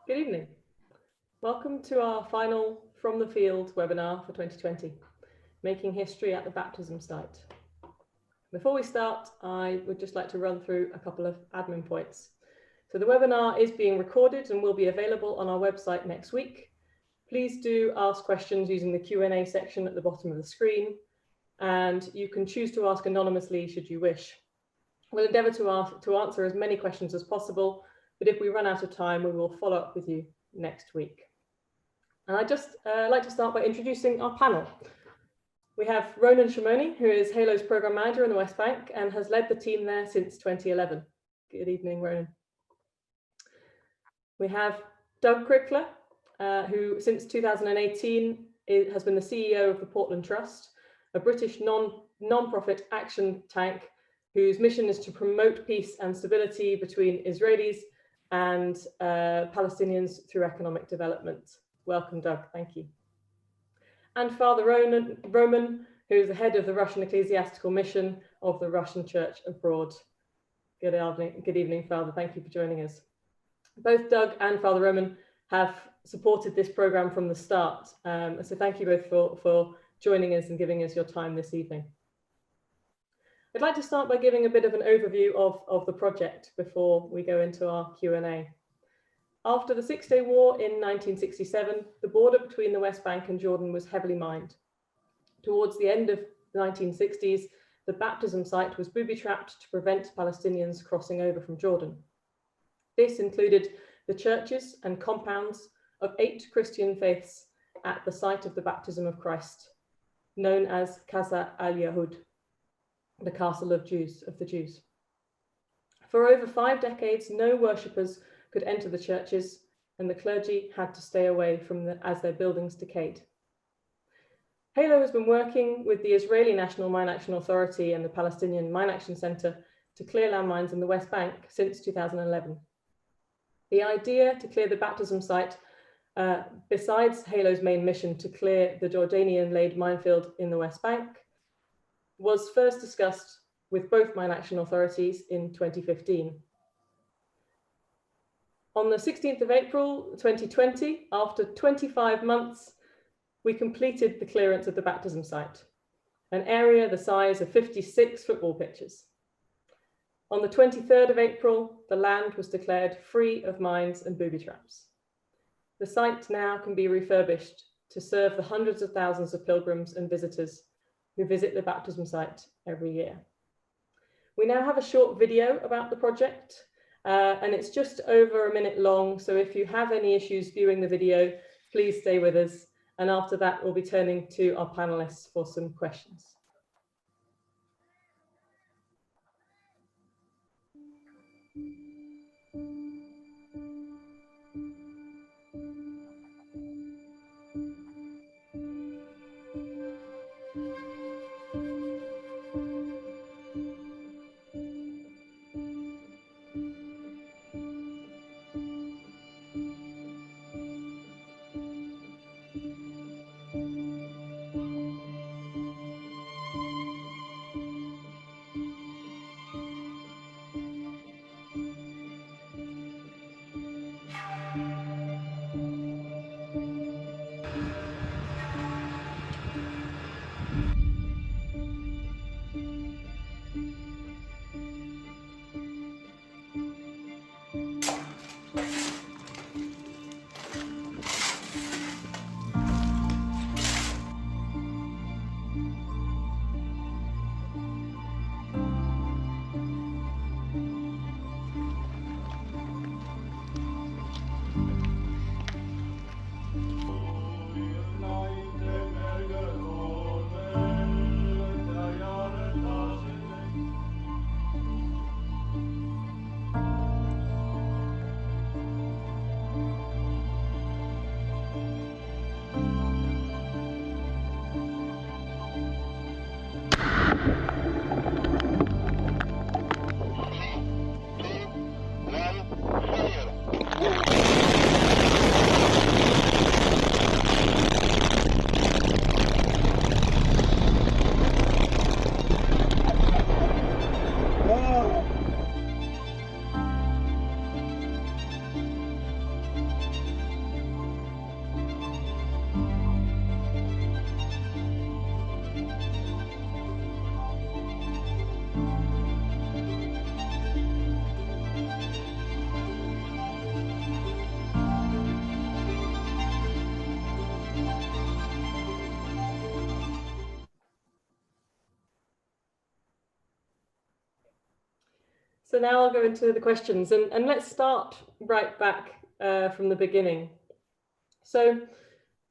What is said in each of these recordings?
Good evening. Welcome to our final From the Field webinar for 2020, Making History at the Baptism Site. Before we start, I would just like to run through a couple of admin points. So the webinar is being recorded and will be available on our website next week. Please do ask questions using the Q&A section at the bottom of the screen, and you can choose to ask anonymously should you wish. We'll endeavour to answer as many questions as possible, but if we run out of time, we will follow up with you next week. And I'd just like to start by introducing our panel. We have Ronan Shimoni, who is Halo's Programme Manager in the West Bank and has led the team there since 2011. Good evening, Ronan. We have Doug Crickler, who since 2018 has been the CEO of the Portland Trust, a British non-profit action tank whose mission is to promote peace and stability between Israelis and Palestinians through economic development. Welcome, Doug. Thank you. And Father Roman, who is the head of the Russian Ecclesiastical Mission of the Russian Church abroad. Good evening, Father. Thank you for joining us. Both Doug and Father Roman have supported this programme from the start. So thank you both for joining us and giving us your time this evening. I'd like to start by giving a bit of an overview of the project before we go into our Q&A. After the Six-Day War in 1967, the border between the West Bank and Jordan was heavily mined. Towards the end of the 1960s, the baptism site was booby-trapped to prevent Palestinians crossing over from Jordan. This included the churches and compounds of 8 Christian faiths at the site of the baptism of Christ, known as Casa al-Yahud, the Castle of the Jews. For over 5 decades, no worshippers could enter the churches, and the clergy had to stay away from them as their buildings decayed. Halo has been working with the Israeli National Mine Action Authority and the Palestinian Mine Action Center to clear landmines in the West Bank since 2011. The idea to clear the baptism site, besides Halo's main mission to clear the Jordanian-laid minefield in the West Bank, was first discussed with both mine action authorities in 2015. On the 16th of April 2020, after 25 months, we completed the clearance of the baptism site, an area the size of 56 football pitches. On the 23rd of April, the land was declared free of mines and booby traps. The site now can be refurbished to serve the hundreds of thousands of pilgrims and visitors who visit the baptism site every year. We now have a short video about the project, and it's just over a minute long, so if you have any issues viewing the video, please stay with us, and after that we'll be turning to our panelists for some questions. So now I'll go into the questions, and let's start right back from the beginning. So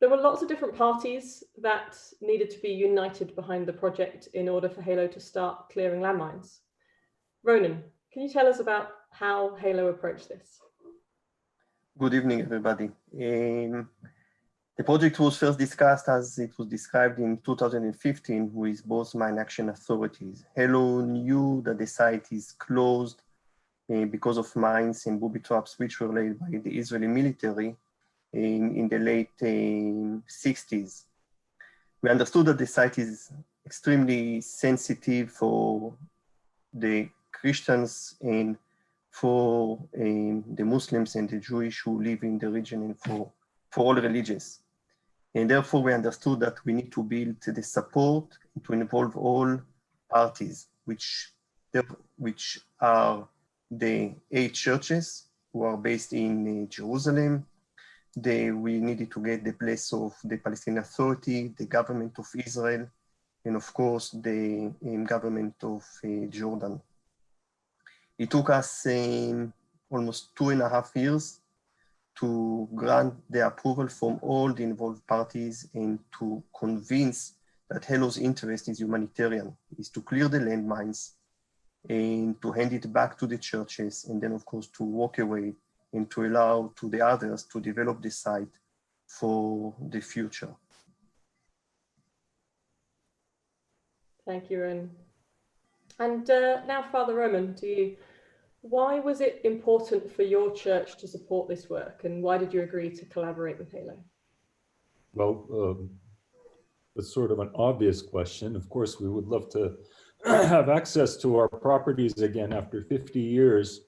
there were lots of different parties that needed to be united behind the project in order for Halo to start clearing landmines. Ronan, can you tell us about how Halo approached this? Good evening, everybody. The project was first discussed, as it was described, in 2015 with both mine action authorities. Halo knew that the site is closed because of mines and booby traps which were laid by the Israeli military in the late 60s. We understood that the site is extremely sensitive for the Christians and for the Muslims and the Jewish who live in the region, and for all religions. And therefore we understood that we need to build the support to involve all parties, which are the 8 churches who are based in Jerusalem. We needed to get the place of the Palestinian Authority, the government of Israel, and of course the government of Jordan. It took us almost 2.5 years to grant the approval from all the involved parties and to convince that Halo's interest is humanitarian, is to clear the landmines and to hand it back to the churches, and then of course to walk away and to allow to the others to develop the site for the future. Thank you, Ronan. And now, Father Roman, to you. Why was it important for your church to support this work, and why did you agree to collaborate with Halo? Well, it's sort of an obvious question. Of course, we would love to have access to our properties again after 50 years,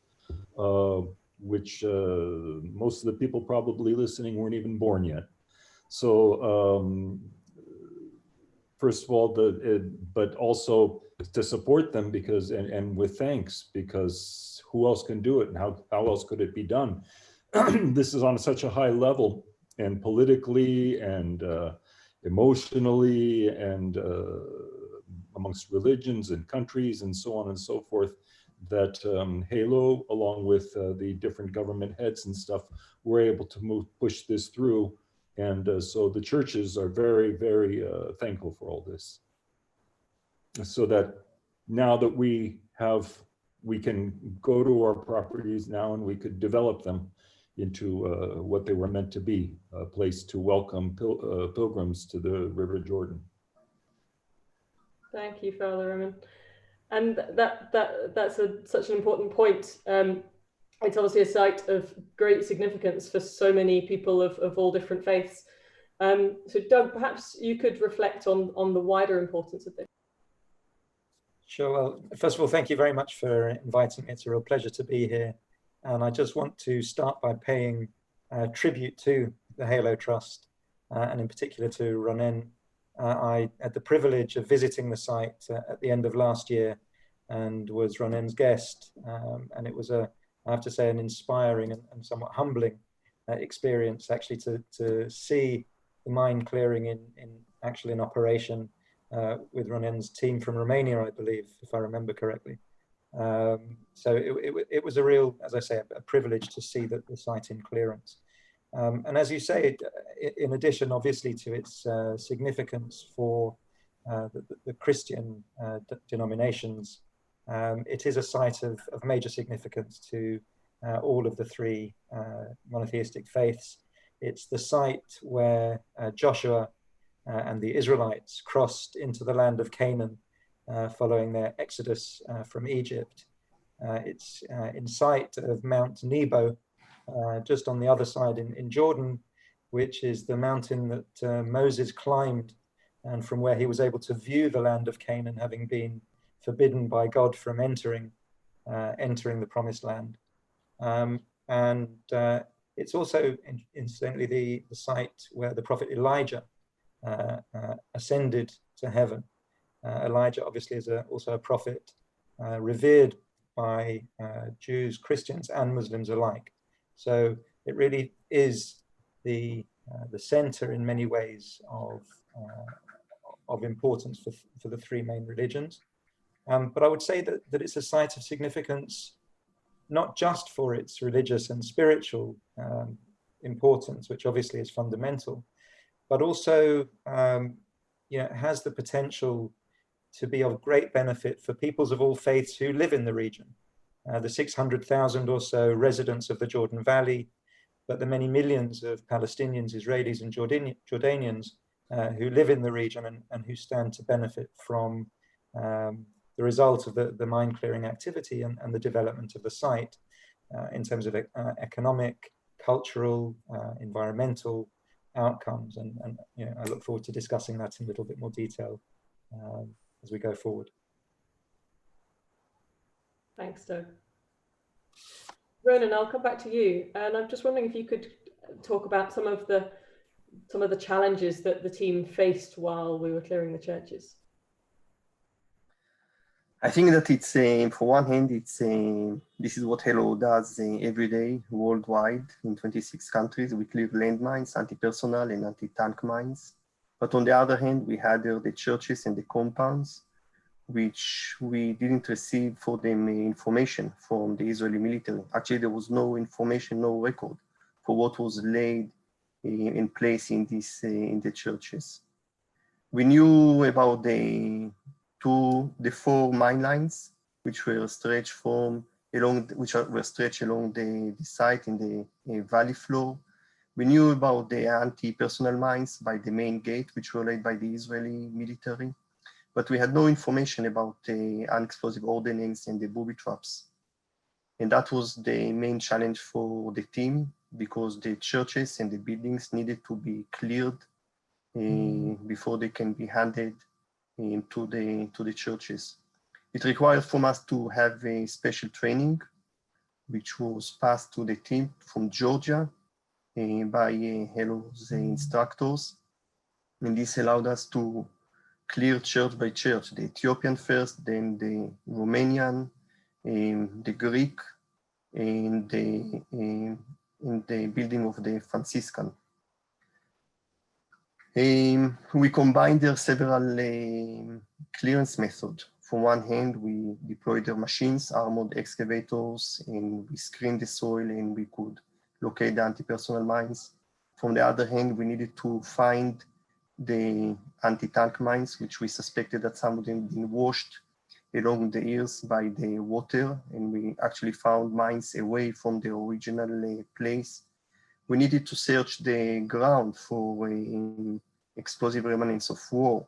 which most of the people probably listening weren't even born yet. So first of all, but also to support them because, and with thanks, because who else can do it, and how else could it be done? This is on such a high level, and politically and emotionally and amongst religions and countries and so on and so forth, that Halo, along with the different government heads and stuff, were able to push this through. And so the churches are very, very thankful for all this. So that now that we can go to our properties now and we could develop them into what they were meant to be, a place to welcome pilgrims to the River Jordan. Thank you, Father Roman. And that's such an important point. It's obviously a site of great significance for so many people of all different faiths. So Doug, perhaps you could reflect on the wider importance of this. Sure. Well, first of all, thank you very much for inviting me. It's a real pleasure to be here. And I just want to start by paying tribute to the Halo Trust, and in particular to Ronen. I had the privilege of visiting the site at the end of last year and was Ronen's guest. And it was, I have to say, an inspiring and somewhat humbling experience actually to see the mine clearing in operation with Ronen's team from Romania, I believe, if I remember correctly. So it was a real, as I say, a privilege to see the site in clearance. And as you say, in addition, obviously, to its significance for the Christian denominations, it is a site of major significance to all of the 3 monotheistic faiths. It's the site where Joshua and the Israelites crossed into the land of Canaan following their exodus from Egypt. It's in sight of Mount Nebo, just on the other side in Jordan, which is the mountain that Moses climbed, and from where he was able to view the land of Canaan, having been forbidden by God from entering the promised land. And it's also, incidentally, the site where the prophet Elijah ascended to heaven. Elijah obviously is also a prophet revered by Jews, Christians, and Muslims alike. So it really is the center in many ways of importance for the 3 main religions. But I would say that it's a site of significance not just for its religious and spiritual importance, which obviously is fundamental, but also has the potential to be of great benefit for peoples of all faiths who live in the region. The 600,000 or so residents of the Jordan Valley, but the many millions of Palestinians, Israelis, and Jordanians who live in the region and who stand to benefit from the result of the mine clearing activity and the development of the site in terms of economic, cultural, environmental outcomes. And I look forward to discussing that in a little bit more detail as we go forward. Thanks, Doug. Ronan, I'll come back to you, and I'm just wondering if you could talk about some of the challenges that the team faced while we were clearing the churches. I think that it's, for one hand, this is what Hello does every day worldwide in 26 countries. We clear landmines, anti-personnel and anti-tank mines. But on the other hand, we had the churches and the compounds, which we didn't receive for them information from the Israeli military. Actually, there was no information, no record for what was laid in place in the churches. We knew about the 4 mine lines, which were stretched along the site in the valley floor. We knew about the anti-personnel mines by the main gate, which were laid by the Israeli military, but we had no information about the unexplosive ordnance and the booby traps. And that was the main challenge for the team, because the churches and the buildings needed to be cleared before they can be handed to the churches. It required from us to have a special training, which was passed to the team from Georgia by Hello's instructors. And this allowed us to clear church by church, the Ethiopian first, then the Romanian, the Greek, and the building of the Franciscan. We combined their several clearance methods. From one hand, we deployed their machines, armored excavators, and we screened the soil and we could locate the anti-personnel mines. From the other hand, we needed to find the anti-tank mines, which we suspected that some of them had been washed along the years by the water, and we actually found mines away from the original place. We needed to search the ground for explosive remnants of war.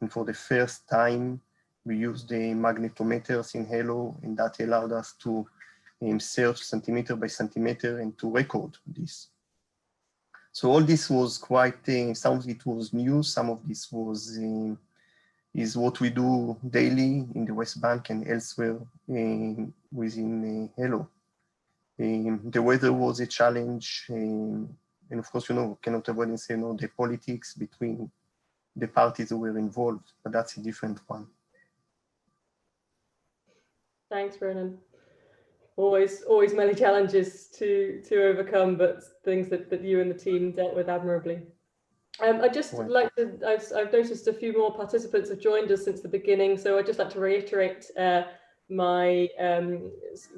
And for the first time, we used the magnetometers in Hello, and that allowed us to search centimeter by centimeter and to record this. So all this was quite, some of it was new, some of this was is what we do daily in the West Bank and elsewhere within Hello. The weather was a challenge, and of course, cannot avoid saying the politics between the parties who were involved, but that's a different one. Thanks, Ronan. Always many challenges to overcome, but things that you and the team dealt with admirably. I'd just like to, I've noticed a few more participants have joined us since the beginning, so I'd just like to reiterate my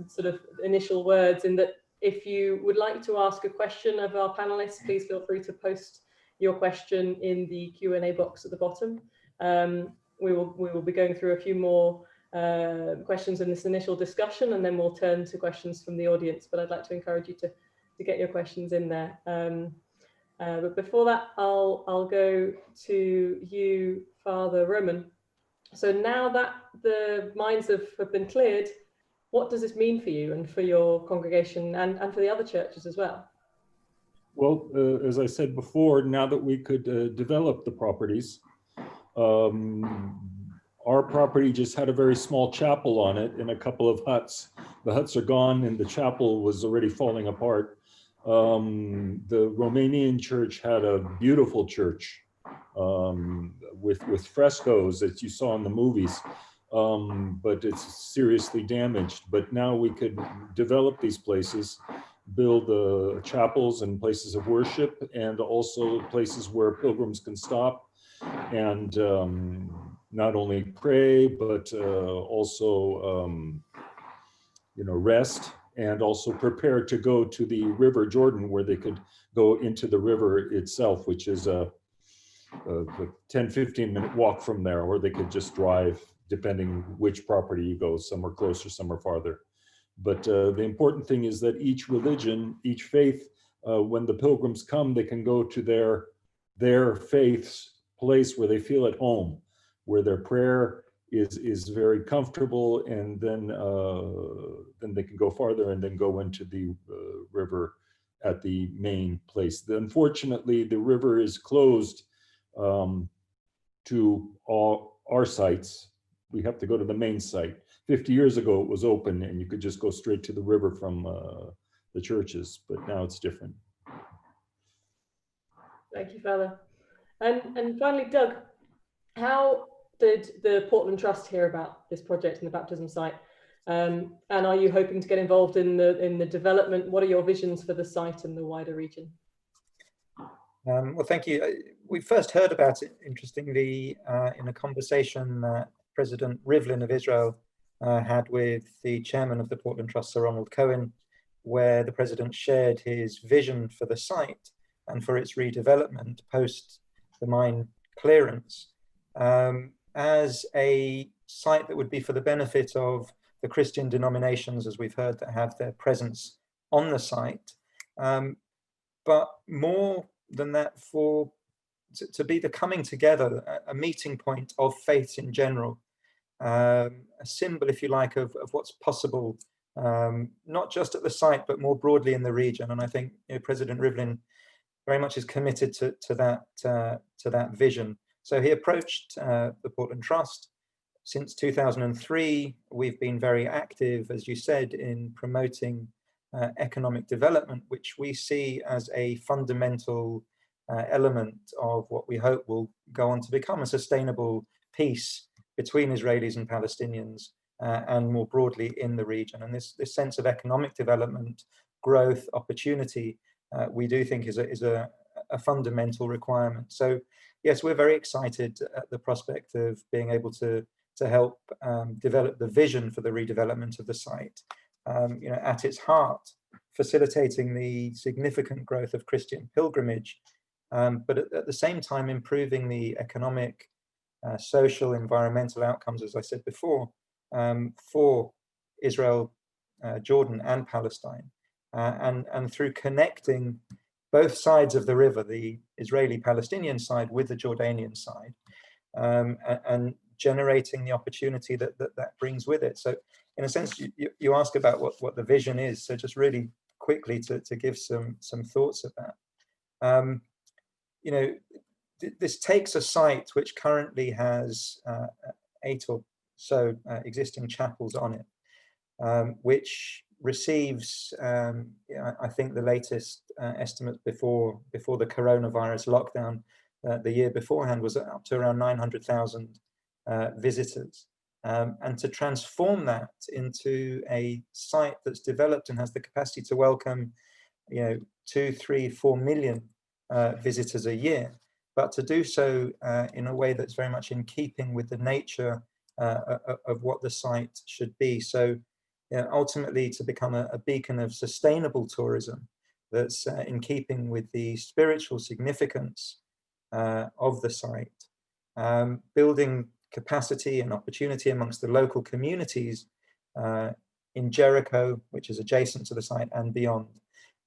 sort of initial words in that if you would like to ask a question of our panelists, please feel free to post your question in the Q&A box at the bottom. We will be going through a few more questions in this initial discussion, and then we'll turn to questions from the audience, but I'd like to encourage you to get your questions in there. But before that, I'll go to you, Father Roman. So now that the mines have been cleared, what does this mean for you and for your congregation and for the other churches as well? Well, as I said before, now that we could develop the properties, our property just had a very small chapel on it and a couple of huts. The huts are gone and the chapel was already falling apart. The Romanian church had a beautiful church with frescoes that you saw in the movies, but it's seriously damaged. But now we could develop these places, build chapels and places of worship, and also places where pilgrims can stop and not only pray, but also rest and also prepared to go to the River Jordan, where they could go into the river itself, which is a 10-15 minute walk from there, or they could just drive, depending which property you go. Some are closer, some are farther. But the important thing is that each religion, each faith, when the pilgrims come, they can go to their faith's place where they feel at home, where their prayer is very comfortable, and then they can go farther and then go into the river at the main place. Unfortunately, the river is closed to all our sites. We have to go to the main site. 50 years ago, it was open and you could just go straight to the river from the churches, but now it's different. Thank you, Father. And finally, Doug, how did the Portland Trust hear about this project and the baptism site? And are you hoping to get involved in the development? What are your visions for the site and the wider region? Well, thank you. We first heard about it, interestingly, in a conversation that President Rivlin of Israel had with the chairman of the Portland Trust, Sir Ronald Cohen, where the president shared his vision for the site and for its redevelopment post the mine clearance as a site that would be for the benefit of the Christian denominations, as we've heard, that have their presence on the site. But more than that, to be the coming together, a meeting point of faiths in general, a symbol, if you like, of what's possible, not just at the site, but more broadly in the region. And I think President Rivlin very much is committed to that vision. So he approached the Portland Trust. Since 2003, we've been very active, as you said, in promoting economic development, which we see as a fundamental element of what we hope will go on to become a sustainable peace between Israelis and Palestinians, and more broadly in the region. And this sense of economic development, growth, opportunity, we do think is a fundamental requirement. So yes, we're very excited at the prospect of being able to help develop the vision for the redevelopment of the site. At its heart, facilitating the significant growth of Christian pilgrimage, but at the same time improving the economic, social, environmental outcomes, as I said before, for Israel, Jordan, and Palestine, and through connecting both sides of the river, the Israeli-Palestinian side with the Jordanian side, and generating the opportunity that brings with it. So in a sense, you ask about what the vision is. So just really quickly to give some thoughts of that. This takes a site which currently has 8 or so existing chapels on it, which receives, I think the latest estimate before the coronavirus lockdown, the year beforehand, was up to around 900,000 visitors. And to transform that into a site that's developed and has the capacity to welcome 2, 3, 4 million visitors a year, but to do so in a way that's very much in keeping with the nature of what the site should be. So ultimately to become a beacon of sustainable tourism that's in keeping with the spiritual significance of the site, building capacity and opportunity amongst the local communities in Jericho, which is adjacent to the site, and beyond.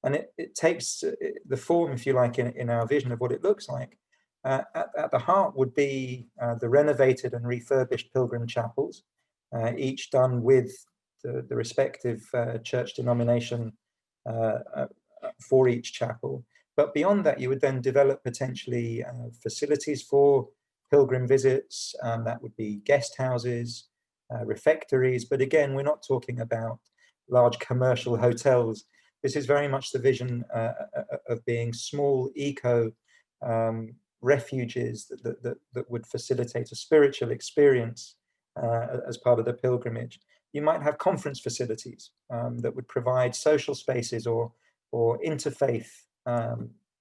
And it takes the form, if you like, in our vision of what it looks like. At the heart would be the renovated and refurbished pilgrim chapels, each done with the respective church denomination for each chapel. But beyond that, you would then develop potentially facilities for pilgrim visits. That would be guest houses, refectories. But again, we're not talking about large commercial hotels. This is very much the vision of being small eco refuges that would facilitate a spiritual experience as part of the pilgrimage. You might have conference facilities that would provide social spaces or interfaith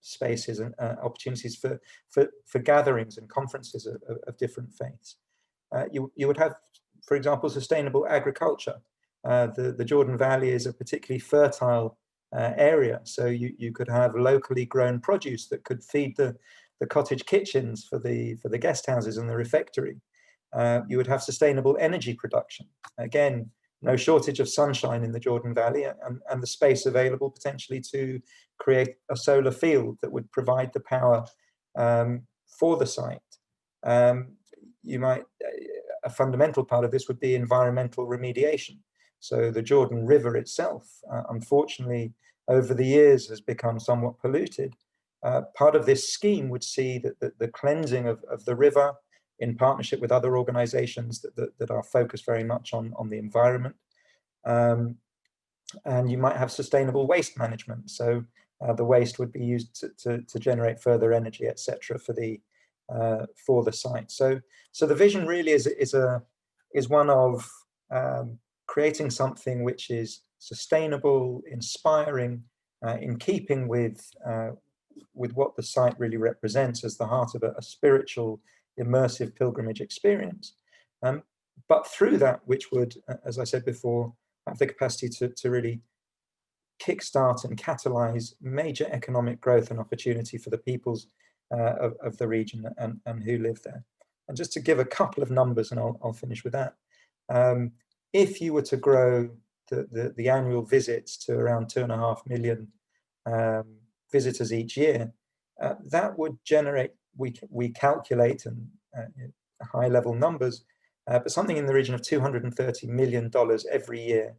spaces and opportunities for gatherings and conferences of different faiths. You would have, for example, sustainable agriculture. the Jordan Valley is a particularly fertile area. So you could have locally grown produce that could feed the cottage kitchens for the guest houses and the refectory. You would have sustainable energy production. Again, no shortage of sunshine in the Jordan Valley, and the space available potentially to create a solar field that would provide the power for the site. A fundamental part of this would be environmental remediation. So the Jordan River itself, unfortunately, over the years has become somewhat polluted. Part of this scheme would see that the cleansing of the river in partnership with other organizations that are focused very much on the environment. And you might have sustainable waste management. So the waste would be used to generate further energy, etc., for the site. So the vision really is one of creating something which is sustainable, inspiring, in keeping with what the site really represents as the heart of a spiritual, immersive pilgrimage experience. But through that, which would, as I said before, have the capacity to really kickstart and catalyze major economic growth and opportunity for the peoples of the region and who live there. And just to give a couple of numbers, and I'll finish with that. If you were to grow the annual visits to around 2.5 million visitors each year, that would generate, we calculate and high level numbers, but something in the region of $230 million every year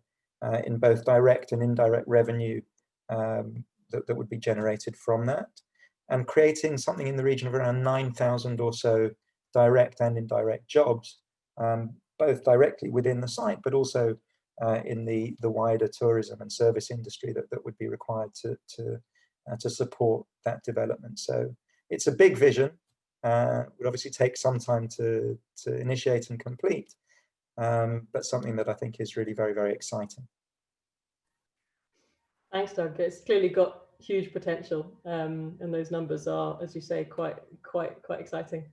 in both direct and indirect revenue that would be generated from that, and creating something in the region of around 9,000 or so direct and indirect jobs, both directly within the site, but also in the wider tourism and service industry that would be required to support that development. So it's a big vision. Would obviously take some time to initiate and complete, but something that I think is really very, very exciting. Thanks, Doug. It's clearly got huge potential, and those numbers are, as you say, quite exciting.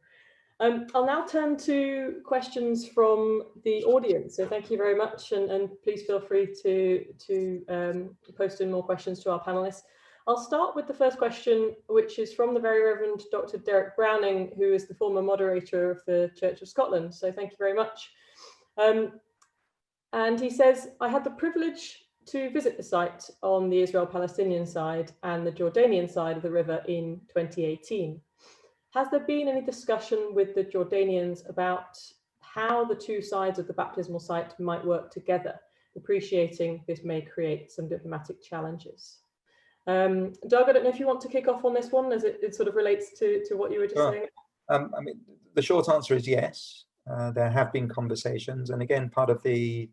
I'll now turn to questions from the audience. So thank you very much, and please feel free to post in more questions to our panelists. I'll start with the first question, which is from the Very Reverend Dr. Derek Browning, who is the former moderator of the Church of Scotland. So thank you very much. And he says, I had the privilege to visit the site on the Israel-Palestinian side and the Jordanian side of the river in 2018. Has there been any discussion with the Jordanians about how the two sides of the baptismal site might work together, appreciating this may create some diplomatic challenges? Doug, I don't know if you want to kick off on this one, as it sort of relates to what you were just saying. I mean, the short answer is yes. There have been conversations, and again, part of the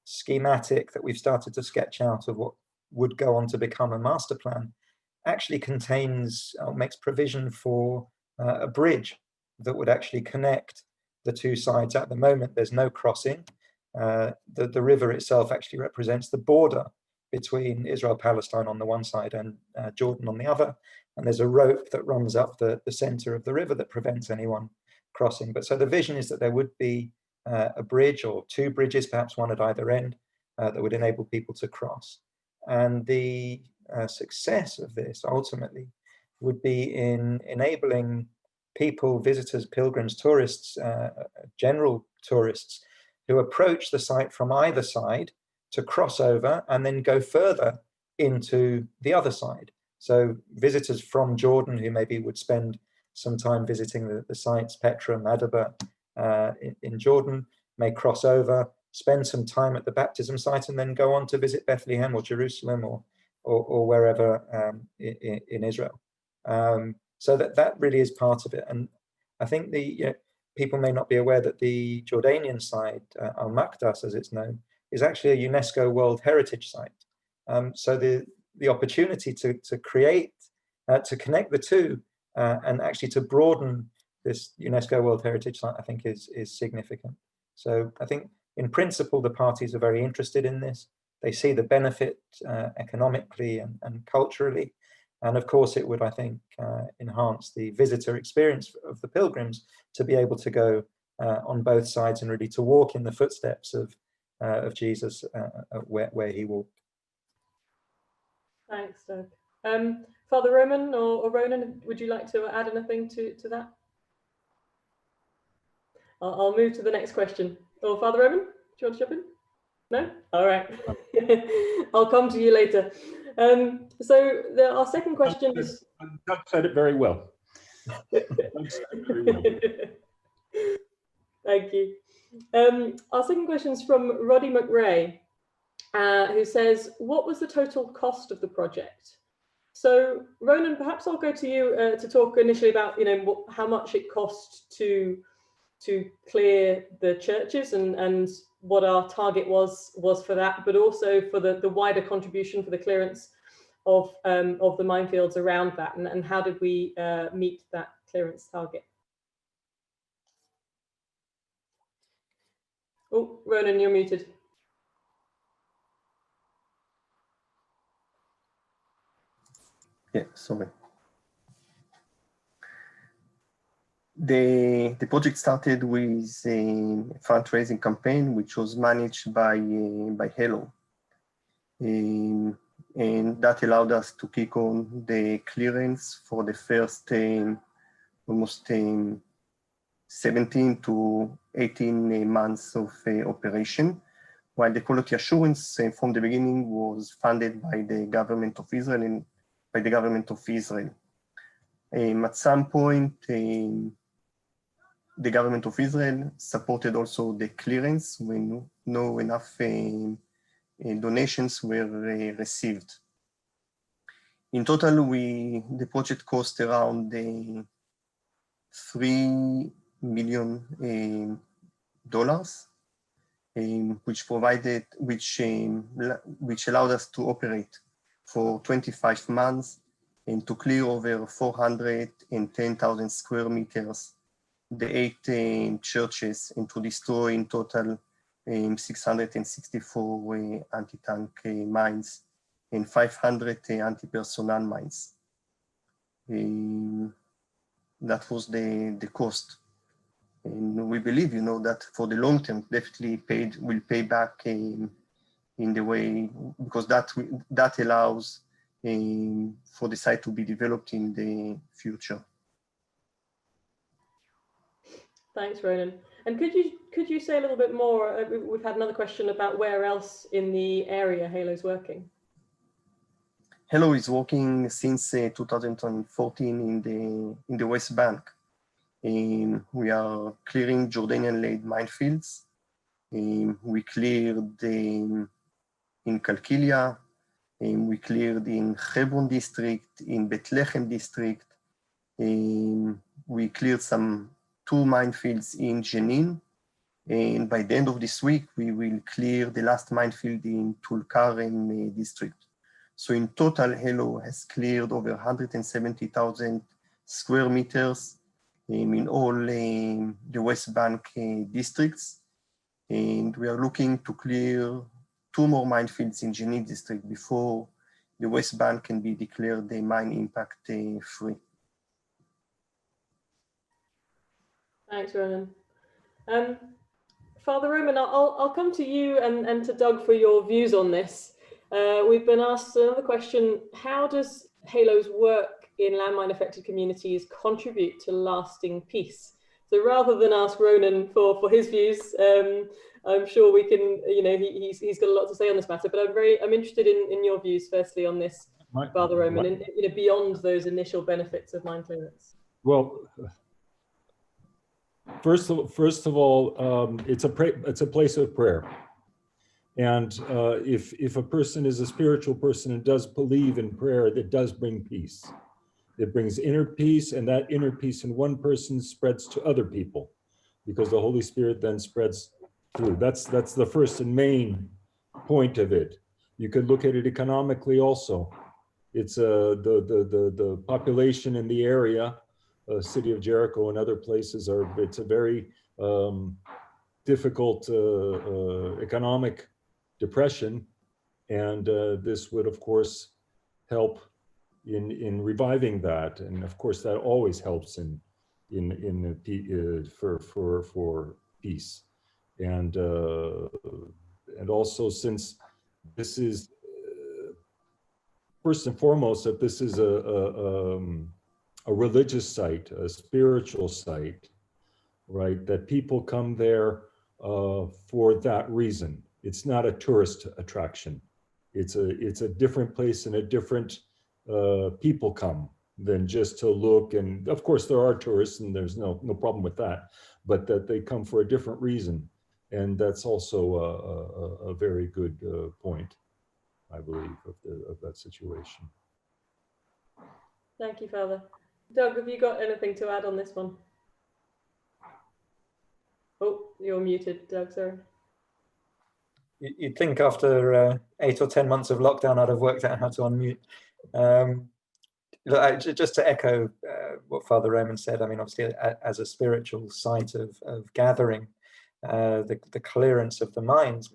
schematic that we've started to sketch out of what would go on to become a master plan actually contains, makes provision for a bridge that would actually connect the two sides. At the moment, there's no crossing. The river itself actually represents the border between Israel-Palestine on the one side and Jordan on the other. And there's a rope that runs up the center of the river that prevents anyone crossing. But so the vision is that there would be a bridge or two bridges, perhaps one at either end, that would enable people to cross. And the success of this ultimately would be in enabling people, visitors, pilgrims, tourists, general tourists, who approach the site from either side to cross over and then go further into the other side. So visitors from Jordan who maybe would spend some time visiting the sites, Petra, Madaba, in Jordan, may cross over, spend some time at the baptism site, and then go on to visit Bethlehem or Jerusalem or wherever in Israel. So that really is part of it. And I think people may not be aware that the Jordanian side, Al-Maqdas as it's known, is actually a UNESCO World Heritage Site. So the opportunity to create, to connect the two, and actually to broaden this UNESCO World Heritage Site, I think is significant. So I think in principle, the parties are very interested in this. They see the benefit economically and culturally. And of course, it would, I think, enhance the visitor experience of the pilgrims to be able to go on both sides and really to walk in the footsteps of of Jesus where he walked. Thanks, Doug. Father Roman or Ronan, would you like to add anything to that? I'll move to the next question. Or Father Roman, do you want to jump in? No? All right. I'll come to you later. So our second question is... Doug said it very well. Doug said it very well. Thank you. Our second question is from Roddy McRae, who says, what was the total cost of the project? So Ronan, perhaps I'll go to you to talk initially about, how much it cost to clear the churches and what our target was for that, but also for the wider contribution for the clearance of the minefields around that, and how did we meet that clearance target? Oh, Ronan, you're muted. Yeah, sorry. The project started with a fundraising campaign which was managed by Hello, and that allowed us to kick on the clearance for the first almost 17 to 18 months of operation, while the quality assurance from the beginning was funded by the government of Israel and by the government of Israel. At some point, the government of Israel supported also the clearance when no enough donations were received. In total, the project cost around $3 million, which allowed us to operate for 25 months and to clear over 410,000 square meters, the 8 churches, and to destroy in total 664 anti-tank mines and 500 anti-personnel mines. That was the cost. And we believe, that for the long term, definitely will pay back in the way, because that allows for the site to be developed in the future. Thanks, Ronan. And could you say a little bit more? We've had another question about where else in the area Halo's working. Halo is working since 2014 in the West Bank. We are clearing Jordanian-laid minefields. We cleared in Kalkilia. We cleared in Hebron district, in Bethlehem district. We cleared 2 minefields in Jenin. And by the end of this week, we will clear the last minefield in Tulkarem district. So in total, Halo has cleared over 170,000 square meters in all the West Bank districts. And we are looking to clear 2 more minefields in Jenin district before the West Bank can be declared mine impact free. Thanks, Ronan. Father Roman, I'll come to you and to Doug for your views on this. We've been asked another question: how does Halo's work in landmine affected communities contribute to lasting peace? So rather than ask Ronan for his views, I'm sure we can, he's got a lot to say on this matter, but I'm interested in your views firstly on this, Father Roman, and beyond those initial benefits of mine clearance. Well, first of all, it's a place of prayer. And if a person is a spiritual person and does believe in prayer, that does bring peace. It brings inner peace, and that inner peace in one person spreads to other people, because the Holy Spirit then spreads through. That's the first and main point of it. You could look at it economically also. It's the population in the area, city of Jericho and other places it's a very difficult economic depression, and this would of course help in reviving that, and of course that always helps for peace, and and also since this is first and foremost, that this is a religious site, a spiritual site, right? That people come there for that reason. It's not a tourist attraction. It's a different place and a different people come than just to look. And of course there are tourists, and there's no problem with that, but that they come for a different reason. And that's also a very good point, I believe, of that situation. Thank you, Father. Doug, have you got anything to add on this one? Oh, you're muted, Doug, sorry. You'd think after 8 or 10 months of lockdown, I'd have worked out how to unmute. Just to echo what Father Roman said, I mean, obviously, as a spiritual site of gathering, the clearance of the minds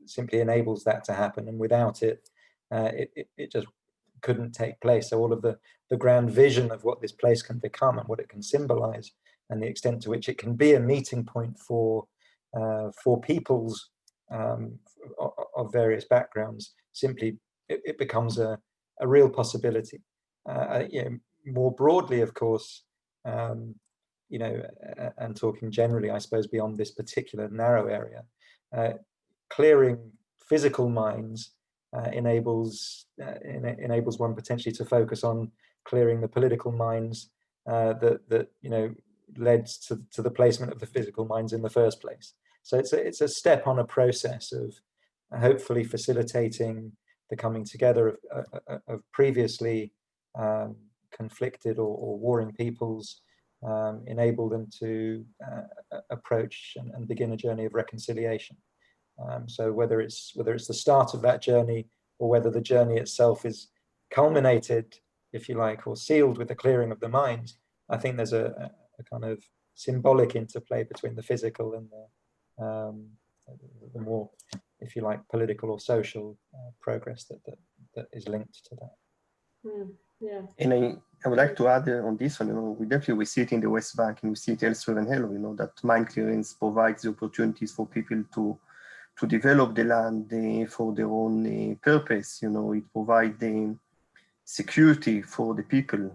simply enables that to happen, and without it, it just couldn't take place. So all of the grand vision of what this place can become and what it can symbolize, and the extent to which it can be a meeting point for peoples of various backgrounds, simply it becomes a real possibility. More broadly, of course, and talking generally, I suppose, beyond this particular narrow area, clearing physical minds enables one potentially to focus on clearing the political minds that led to the placement of the physical minds in the first place. So it's a step on a process of hopefully facilitating the coming together of previously conflicted or warring peoples, enable them to approach and begin a journey of reconciliation. So whether it's the start of that journey, or whether the journey itself is culminated, if you like, or sealed with the clearing of the minds, I think there's a kind of symbolic interplay between the physical and the more, if you like, political or social progress that is linked to that. Yeah. And I would like to add on this one, we see it in the West Bank and we see it elsewhere in Hello, that mine clearance provides the opportunities for people to develop the land for their own purpose. It provides security for the people,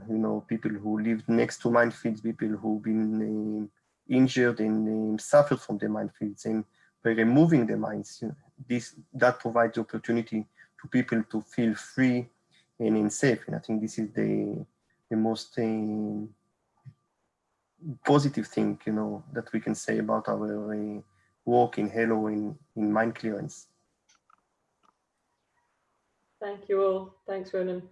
people who live next to minefields, people who've been injured and suffered from the minefields, and by removing the mines, that provides the opportunity to people to feel free and safe. And I think this is the most positive thing, that we can say about our work in Hello in mine clearance. Thank you all. Thanks, Ronan.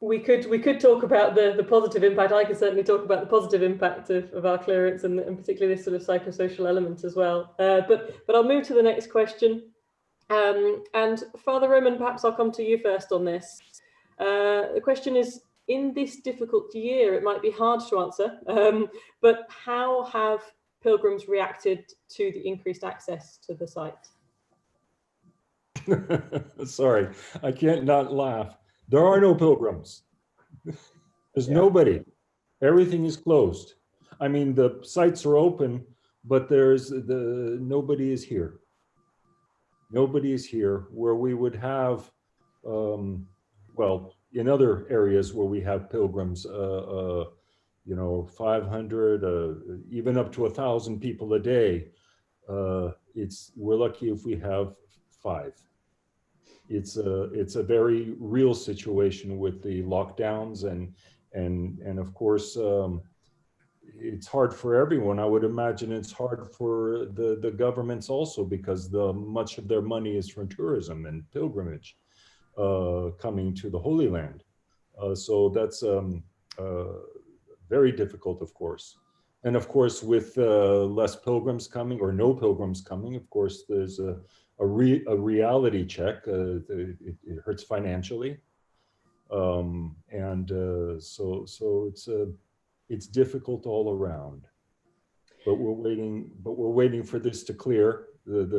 We could talk about the positive impact. I could certainly talk about the positive impact of our clearance and particularly this sort of psychosocial element as well. But I'll move to the next question. And Father Roman, perhaps I'll come to you first on this. The question is, in this difficult year, it might be hard to answer, but how have pilgrims reacted to the increased access to the site? Sorry, I can't not laugh. There are no pilgrims. There's nobody. Everything is closed. I mean, the sites are open, but nobody is here. Nobody is here where we would have, well, in other areas where we have pilgrims, 500, even up to 1,000 people a day. We're lucky if we have 5. It's a very real situation with the lockdowns and of course it's hard for everyone. I would imagine it's hard for the governments also, because much of their money is from tourism and pilgrimage coming to the Holy Land. So that's very difficult, of course. And of course, with less pilgrims coming or no pilgrims coming, of course, there's a reality check. It hurts financially, so it's difficult all around. But we're waiting for this to clear. This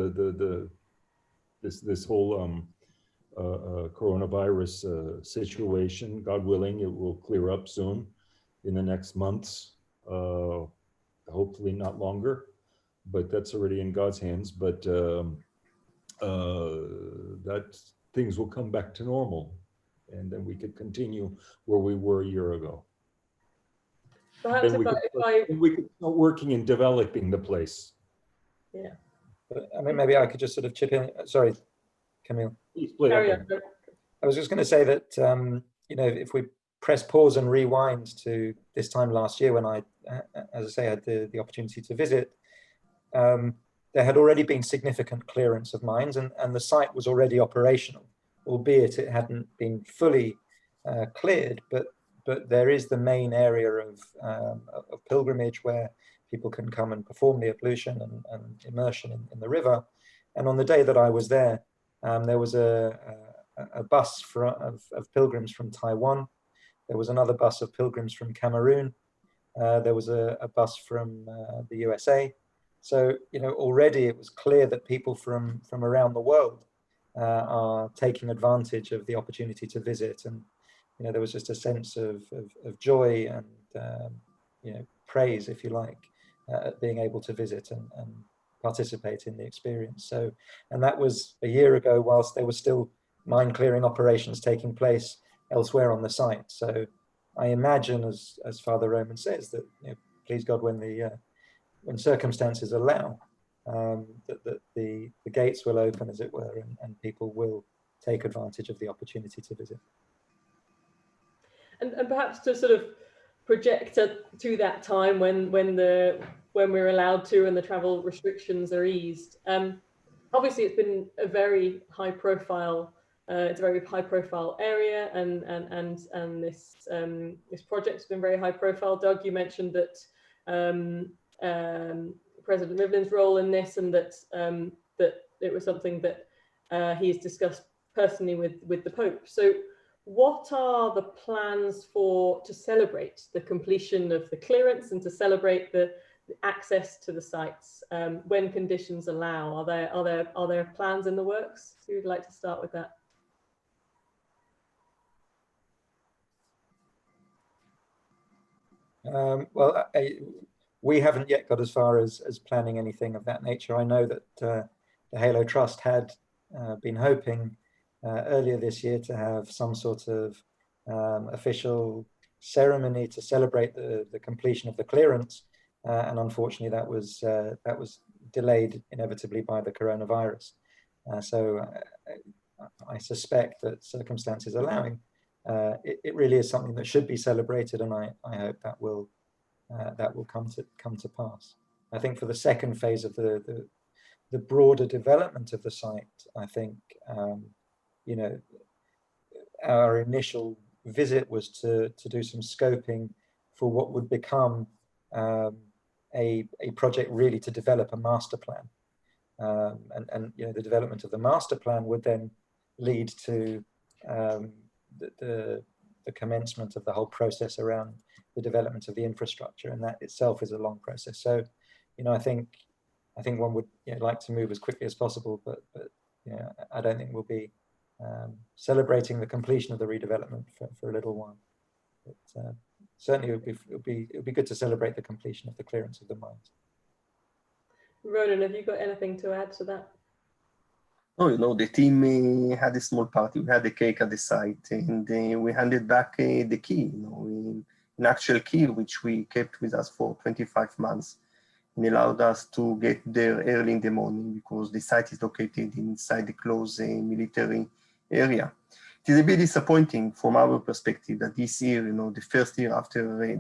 whole coronavirus situation. God willing, it will clear up soon, in the next months. Hopefully not longer. but that's already in God's hands. But that things will come back to normal, and then we could continue where we were a year ago. Perhaps Then we could start working and developing the place. Yeah. But, I mean, maybe I could just sort of chip in. Sorry, Camille. Please play Carry up. on. I was just going to say that, you know, if we press pause and rewind to this time last year when I, as I say, had the opportunity to visit, there had already been significant clearance of mines, and the site was already operational, albeit it hadn't been fully cleared. But there is the main area of pilgrimage where people can come and perform the ablution and immersion in the river. And on the day that I was there was a bus of pilgrims from Taiwan. There was another bus of pilgrims from Cameroon. There was a bus from the USA. So, you know, already it was clear that people from around the world are taking advantage of the opportunity to visit. And, you know, there was just a sense of joy and, you know, praise, if you like, at being able to visit and participate in the experience. So, and that was a year ago, whilst there were still mine clearing operations taking place elsewhere on the site. So I imagine, as Father Roman says, that, you know, please God, when circumstances allow, that the gates will open, as it were, and people will take advantage of the opportunity to visit. And perhaps to sort of project to that time when we're allowed to and the travel restrictions are eased. Obviously, it's been a very high profile. It's a very high profile area, and this project's been very high profile. Doug, you mentioned that President Rivlin's role in this, and that it was something that he's discussed personally with the Pope. So, what are the plans to celebrate the completion of the clearance and to celebrate the access to the sites when conditions allow? Are there plans in the works? Who would like to start with that? Well, we haven't yet got as far as planning anything of that nature. I know that the Halo Trust had been hoping earlier this year to have some sort of official ceremony to celebrate the completion of the clearance, and unfortunately that was delayed inevitably by the coronavirus. So I suspect that, circumstances allowing, it really is something that should be celebrated, and I hope that will come to pass. I think for the second phase of the broader development of the site, I think, you know, our initial visit was to do some scoping for what would become a project really to develop a master plan. And you know, the development of the master plan would then lead to the commencement of the whole process around the development of the infrastructure, and that itself is a long process. So, you know, I think one would, you know, like to move as quickly as possible, but you know, I don't think we'll be celebrating the completion of the redevelopment for a little while. But certainly, it would be good to celebrate the completion of the clearance of the mines. Ronan, have you got anything to add to that? Oh, you know, the team had a small party. We had a cake at the site, and we handed back the key, you know, an actual key, which we kept with us for 25 months, and allowed us to get there early in the morning because the site is located inside the closed military area. It is a bit disappointing from our perspective that this year, you know, the first year after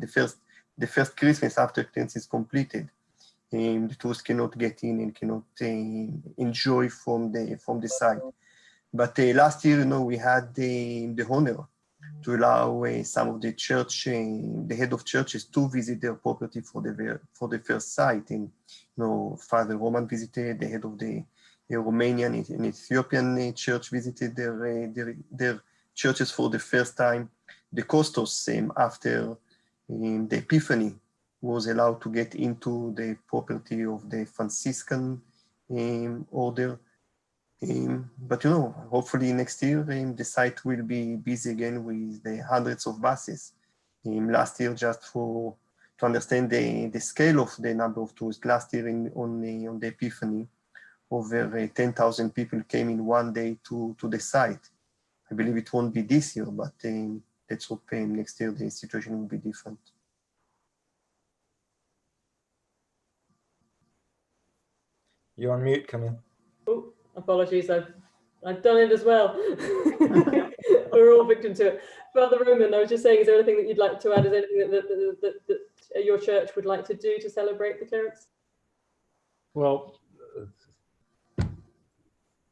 the first Christmas after clearance is completed, the tourists cannot get in and cannot enjoy from the site. But last year, you know, we had the honor to allow some of the church, the head of churches, to visit their property for the first site. And, you know, Father Roman visited, the head of the Romanian and Ethiopian church visited their churches for the first time. The Costos, after the Epiphany, was allowed to get into the property of the Franciscan order. But, you know, hopefully next year the site will be busy again with the hundreds of buses. Last year, just to understand the scale of the number of tourists. Last year on the Epiphany, over 10,000 people came in one day to the site. I believe it won't be this year, but let's hope next year the situation will be different. You're on mute, Camille. Oh, apologies, I've done it as well. We're all victim to it. Father Roman, I was just saying, is there anything that you'd like to add? Is there anything that your church would like to do to celebrate the clearance? Well,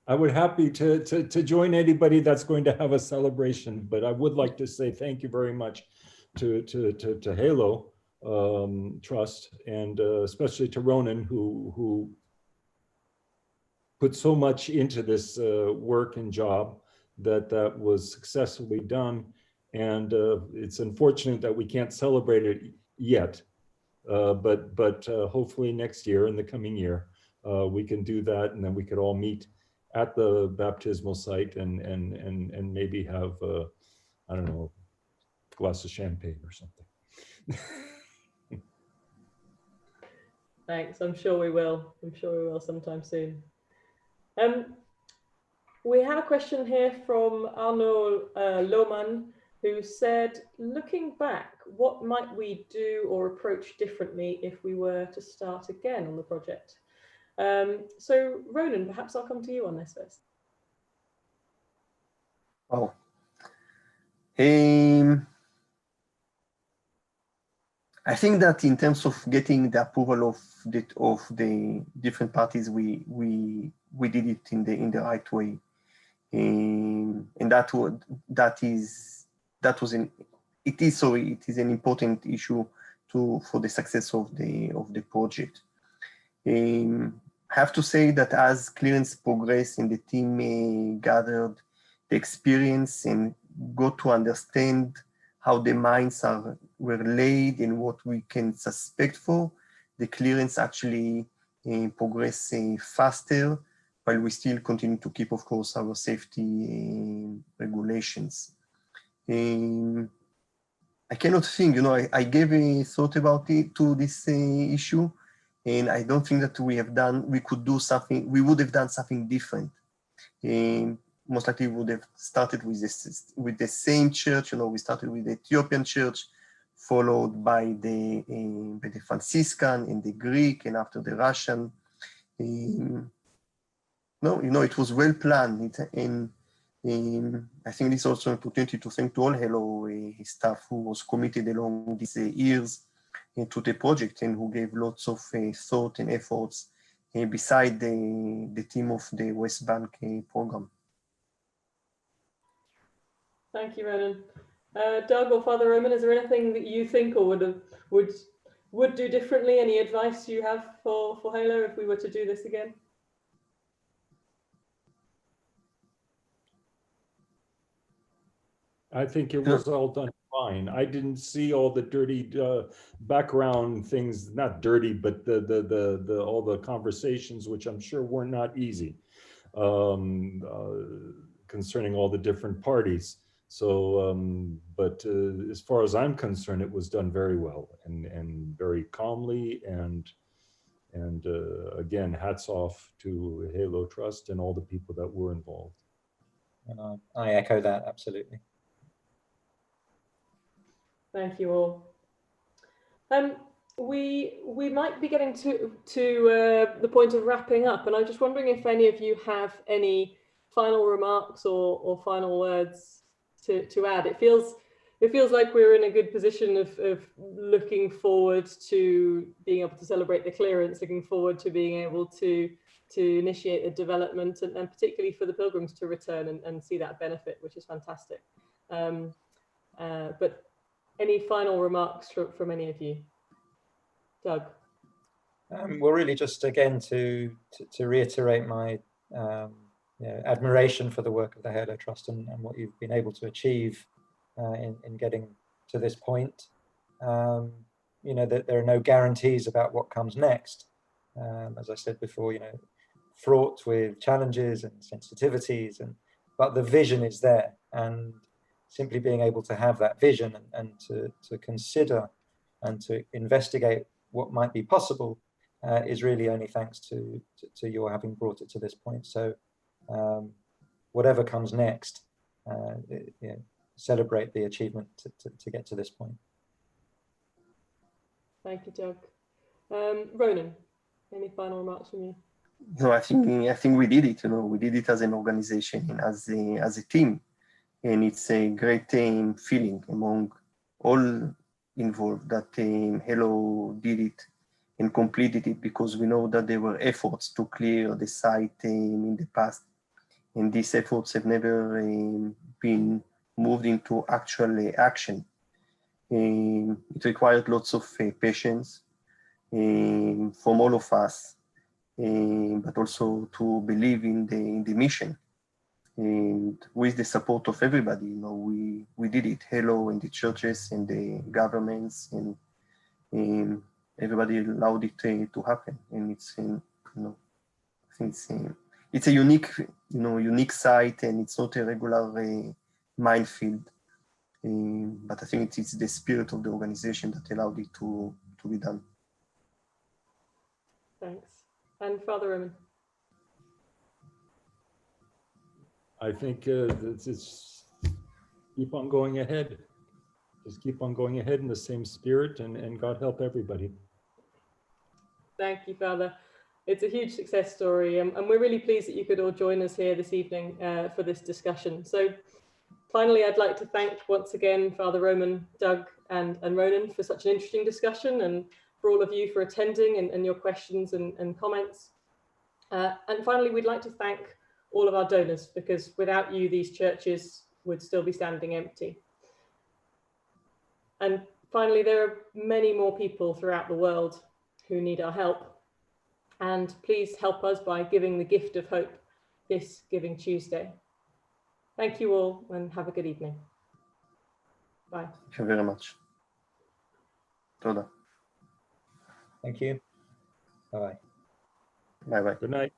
I would happy to join anybody that's going to have a celebration, but I would like to say thank you very much to Halo Trust, and especially to Ronan, who put so much into this work and job that was successfully done. And it's unfortunate that we can't celebrate it yet, but hopefully next year, in the coming year, we can do that, and then we could all meet at the baptismal site and maybe have I don't know, a glass of champagne or something. Thanks. I'm sure we will. I'm sure we will sometime soon. We have a question here from Arno Lohmann, who said, looking back, what might we do or approach differently if we were to start again on the project? So Ronan, perhaps I'll come to you on this first. Oh. I think that in terms of getting the approval of the different parties, we did it in the right way, and it is an important issue for the success of the project. I have to say that as clearance progressed and the team gathered the experience and got to understand how the mines were laid and what we can suspect for, the clearance actually progressed faster, while we still continue to keep, of course, our safety regulations. I cannot think, I gave a thought about it to this issue, and I don't think that we would have done something different. Most likely we would have started with the same church. We started with the Ethiopian church, followed by the Franciscan and the Greek, and after the Russian. It was well planned, and I think this is also an opportunity to thank to all Hello staff who was committed along these years to the project and who gave lots of thought and efforts beside the team of the West Bank program. Thank you, Ronan. Doug or Father Roman, is there anything that you think or would do differently? Any advice you have for Halo if we were to do this again? I think it was all done fine. I didn't see all the dirty background things, not dirty, but all the conversations, which I'm sure were not easy, concerning all the different parties. So, but as far as I'm concerned, it was done very well and very calmly, and again, hats off to Halo Trust and all the people that were involved. And I echo that, absolutely. Thank you all. We might be getting to the point of wrapping up, and I'm just wondering if any of you have any final remarks or final words to add. It feels like we're in a good position of looking forward to being able to celebrate the clearance, looking forward to being able to initiate the development, and particularly for the Pilgrims to return and see that benefit, which is fantastic. But any final remarks from any of you? Doug? Well, really just again to reiterate my admiration for the work of the Halo Trust and what you've been able to achieve in getting to this point. That there are no guarantees about what comes next. As I said before, fraught with challenges and sensitivities, but the vision is there, and simply being able to have that vision and to consider and to investigate what might be possible is really only thanks to your having brought it to this point. So whatever comes next, celebrate the achievement to get to this point. Thank you, Doug. Ronan, any final remarks from you? No, I think we did it. We did it as an organization and as a team, and it's a great feeling among all involved that Hello did it and completed it, because we know that there were efforts to clear the site in the past, and these efforts have never been moved into actual action. It required lots of patience from all of us, but also to believe in the mission. And with the support of everybody, we did it. Hello, and the churches and the governments, and everybody allowed it to happen. And it's, I think it's a unique site, and it's not a regular minefield. But I think it's the spirit of the organization that allowed it to be done. Thanks. And Father Roman? I think it's keep on going ahead. Just keep on going ahead in the same spirit, and God help everybody. Thank you, Father. It's a huge success story, and we're really pleased that you could all join us here this evening for this discussion. So finally, I'd like to thank once again Father Roman, Doug, and Ronan for such an interesting discussion, and for all of you for attending and your questions and comments. And finally, we'd like to thank all of our donors, because without you, these churches would still be standing empty. And finally, there are many more people throughout the world who need our help. And please help us by giving the gift of hope this Giving Tuesday. Thank you all, and have a good evening. Bye. Thank you very much. Toda. Thank you. Bye-bye. Bye-bye. Good night.